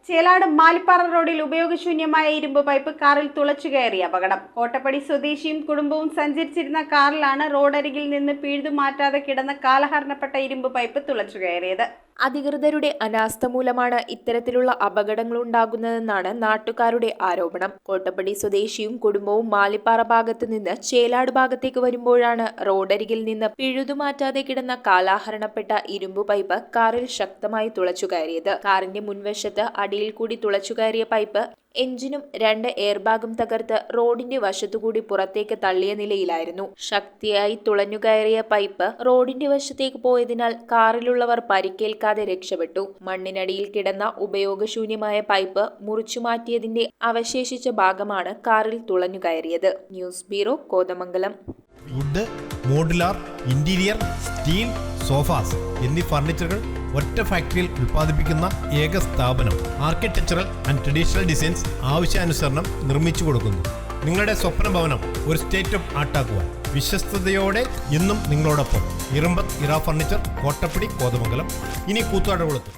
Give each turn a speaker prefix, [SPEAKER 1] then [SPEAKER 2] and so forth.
[SPEAKER 1] ചേലാട് മാലിപ്പാറ റോഡിൽ ഉപയോഗശൂന്യമായ ഇരുമ്പ് പൈപ്പ് കാറിൽ തുളച്ചുകയറി അപകടം. കോട്ടപ്പടി സ്വദേശിയും കുടുംബവും സഞ്ചരിച്ചിരുന്ന കാറിലാണ് റോഡരികിൽ നിന്ന് പിഴുതു മാറ്റാതെ കിടന്ന കാലഹരണപ്പെട്ട ഇരുമ്പ് പൈപ്പ് തുളച്ചുകയറിയത്.
[SPEAKER 2] അധികൃതരുടെ അനാസ്ഥ മൂലമാണ് ഇത്തരത്തിലുള്ള അപകടങ്ങളുണ്ടാകുന്നതെന്നാണ് നാട്ടുകാരുടെ ആരോപണം. കോട്ടപ്പടി സ്വദേശിയും കുടുംബവും മാലിപ്പാറ ഭാഗത്ത് നിന്ന് ചേലാട് ഭാഗത്തേക്ക് വരുമ്പോഴാണ് റോഡരികിൽ നിന്ന് പിഴുതുമാറ്റാതെ കിടന്ന കാലാഹരണപ്പെട്ട ഇരുമ്പു പൈപ്പ് കാറിൽ ശക്തമായി തുളച്ചുകയറിയത്. കാറിന്റെ മുൻവശത്ത് അടിയിൽ കൂടി തുളച്ചുകയറിയ പൈപ്പ് എഞ്ചിനും 2 എയർബാഗും തകർത്ത് റോഡിന്റെ വശത്തുകൂടി പുറത്തേക്ക് തള്ളിയ നിലയിലായിരുന്നു. ശക്തിയായി തുളഞ്ഞുകയറിയ പൈപ്പ് റോഡിന്റെ വശത്തേക്ക് പോയതിനാൽ കാറിലുള്ളവർ പരിക്കേൽക്കാതെ രക്ഷപ്പെട്ടു. മണ്ണിനടിയിൽ കിടന്ന ഉപയോഗശൂന്യമായ പൈപ്പ് മുറിച്ചുമാറ്റിയതിന്റെ അവശേഷിച്ച ഭാഗമാണ് കാറിൽ തുളഞ്ഞുകയറിയത്. News bureau, Kothamangalam.
[SPEAKER 3] Wood, modular, interior, steel, sofas എന്നീ ഫർണിച്ചറുകൾ ഒറ്റ ഫാക്ടറിയിൽ ഉൽപ്പാദിപ്പിക്കുന്ന ഏക സ്ഥാപനം. ആർക്കിടെക്ചറൽ ആൻഡ് ട്രഡീഷണൽ ഡിസൈൻസ് ആവശ്യാനുസരണം നിർമ്മിച്ചു കൊടുക്കുന്നു. നിങ്ങളുടെ സ്വപ്ന ഭവനം ഒരു സ്റ്റേറ്റ് ഓഫ് ആർട്ടാക്കുവാൻ വിശ്വസ്തയോടെ എന്നും നിങ്ങളോടൊപ്പം. ഇറമ്പത്ത് ഇറ ഫർണിച്ചർ, കോട്ടപ്പടി, കോതമംഗലം, ഇനി കൂത്താട്ടുകുളത്ത്.